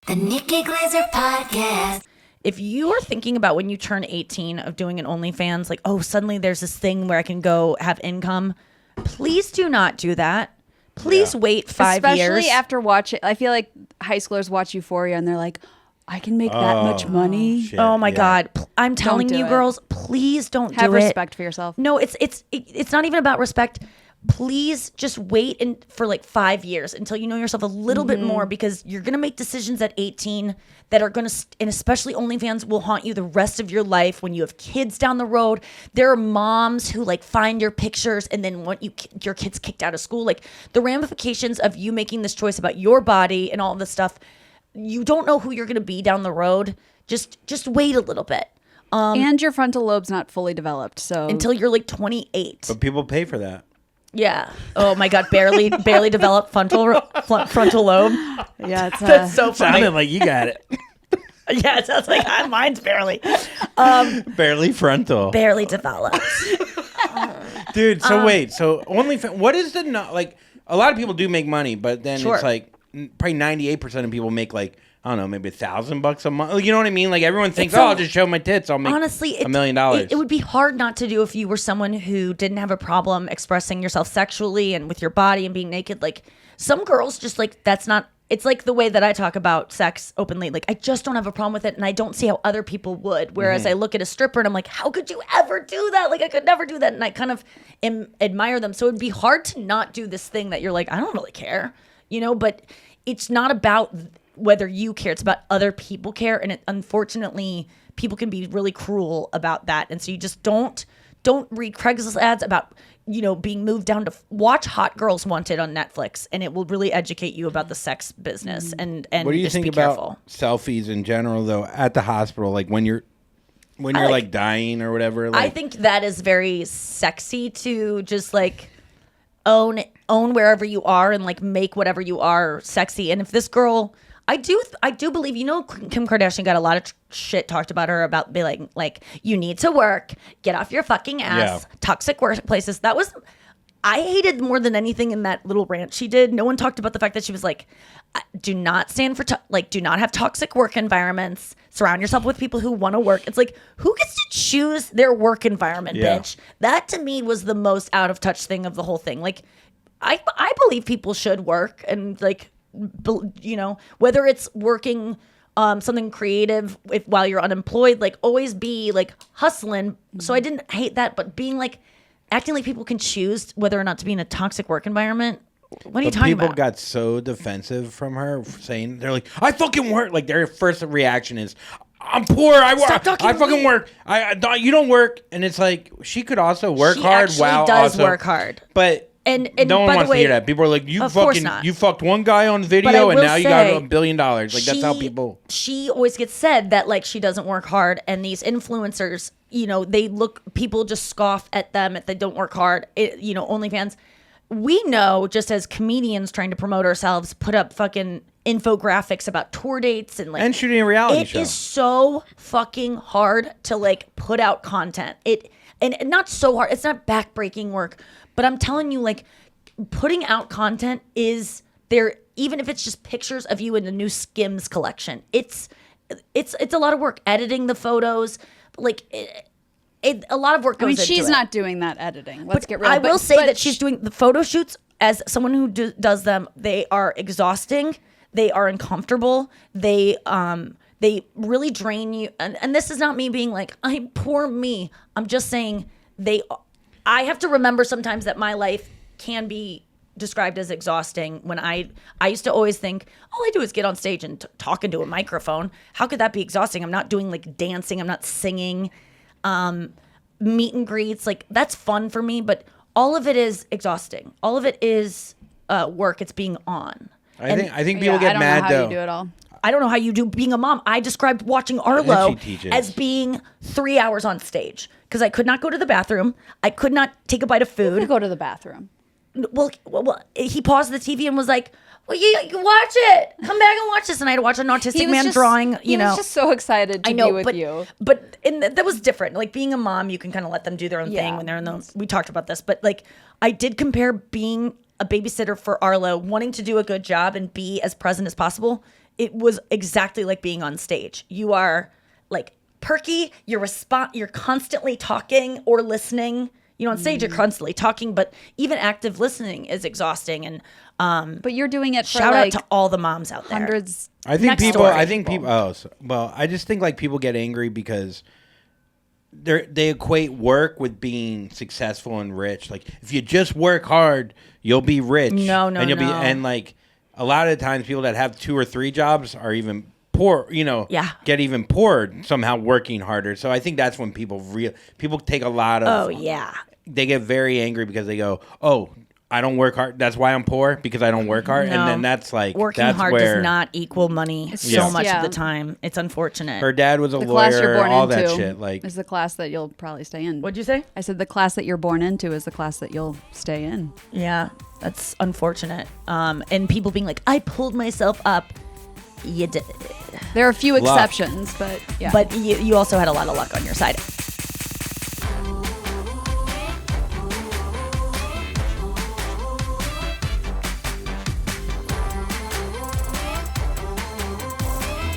The Nikki Glaser Podcast. If you are thinking about when you turn 18 of doing an OnlyFans, like, oh, suddenly there's this thing where I can go have income, please do not do that. Please wait 5 years. Especially after watching, I feel like high schoolers watch Euphoria and they're like, I can make that much money. Shit, Oh my God. I'm telling do you, it. girls, please don't do it. Have respect for yourself. No, it's not even about respect. Please just wait for like 5 years until you know yourself a little bit more, because you're going to make decisions at 18 that are going to, and especially OnlyFans will haunt you the rest of your life when you have kids down the road. There are moms who like find your pictures and then want your kids kicked out of school. Like the ramifications of you making this choice about your body and all this stuff, you don't know who you're going to be down the road. Just wait a little bit. And your frontal lobe's not fully developed, so Until you're like 28. But people pay for that. Yeah. Oh my God. Barely developed frontal lobe. yeah, it's That's so funny. Sounded like you got it. Yeah, it sounds like mine's barely Barely frontal. barely developed. Dude, so wait. So OnlyFans, what is the, like, a lot of people do make money, but then Sure. it's like probably 98% of people make like, I don't know, maybe $1,000 a month. You know what I mean? Like everyone thinks, It's I'll just show my tits. I'll make Honestly, $1 million. It would be hard not to do if you were someone who didn't have a problem expressing yourself sexually and with your body and being naked. Like some girls just like, that's not, it's like the way that I talk about sex openly. Like I just don't have a problem with it, and I don't see how other people would. Whereas I look at a stripper and I'm like, how could you ever do that? Like I could never do that. And I kind of admire them. So it'd be hard to not do this thing that you're like, I don't really care, but it's not about whether you care, it's about other people care. And unfortunately, people can be really cruel about that. And so you just don't read Craigslist ads about, being moved down to watch Hot Girls Wanted on Netflix, and it will really educate you about the sex business. And what do you just think be about careful. selfies in general, though, at the hospital? Like when you're like dying or whatever? Like, I think that is very sexy to just like own wherever you are and like make whatever you are sexy. And if this girl, I do believe, Kim Kardashian got a lot of shit talked about her about being like, you need to work, get off your fucking ass, toxic workplaces. That was, I hated more than anything in that little rant she did. No one talked about the fact that she was like, do not stand for, do not have toxic work environments. Surround yourself with people who want to work. It's like, who gets to choose their work environment, bitch? That to me was the most out of touch thing of the whole thing. Like, I believe people should work, and like, whether it's working something creative while you're unemployed, like always be like hustling. So I didn't hate that, but being like acting like people can choose whether or not to be in a toxic work environment. What are you talking people about? got so defensive from her, saying they're like, I fucking work. Like their first reaction is, I'm poor. I work. I fucking work. You don't work. And it's like, she could also work hard. She while does also, work hard. But and no one by wants the way, to hear that. People are like, you fucked one guy on But I video and will now you got say, $1 billion. Like that's how people. She always gets said that like she doesn't work hard, and these influencers, people just scoff at them if they don't work hard. OnlyFans. We know, just as comedians trying to promote ourselves, put up fucking infographics about tour dates and shooting a reality show. It is so fucking hard to like put out content. And not so hard. It's not backbreaking work, but I'm telling you, like, putting out content is there. Even if it's just pictures of you in the new Skims collection, it's a lot of work editing the photos. Like, a lot of work goes into it. she's not doing that editing. Let's get real. I will say that she's doing the photo shoots. As someone who does them, they are exhausting. They are uncomfortable. They really drain you. And this is not me being like, I'm poor me. I'm just saying I have to remember sometimes that my life can be described as exhausting. When I used to always think, all I do is get on stage and talk into a microphone. How could that be exhausting? I'm not doing like dancing. I'm not singing. Meet and greets, like that's fun for me, but all of it is exhausting. All of it is work. It's being on. I think people get mad I don't know how though. you do it all. I don't know how you do being a mom. I described watching Arlo she teaches. as being 3 hours on stage because I could not go to the bathroom. I could not take a bite of You food. go to the bathroom. Well, he paused the TV and was like, well, you watch it. Come back and watch this. And I had to watch an autistic man drawing, He was just so excited to be with you. But that was different. Like being a mom, you can kind of let them do their own thing when they're in the. We talked about this, but like I did compare being a babysitter for Arlo, wanting to do a good job and be as present as possible, it was exactly like being on stage. You are like perky, you're constantly talking or listening. On stage you're constantly talking, but even active listening is exhausting. And but you're doing it for shout like out to all the moms out there. hundreds. I think Next people. story. I think people. I just think like people get angry because they equate work with being successful and rich. Like if you just work hard, you'll be rich. No, and you'll be and like a lot of the times people that have 2 or 3 jobs are even poor. Get even poorer somehow working harder. So I think that's when people take a lot of. Oh yeah. They get very angry because they go, "Oh, I don't work hard. That's why I'm poor because I don't work hard." No. And then that's like working that's hard where does not equal money so much of the time. It's unfortunate. her dad was a The class you're lawyer, born all into that shit. Like is the class that you'll probably stay in. What'd you say? I said the class that you're born into is the class that you'll stay in. Yeah, that's unfortunate. And people being like, I pulled myself up. You did. There are a few Luck. exceptions, but yeah. But you also had a lot of luck on your side.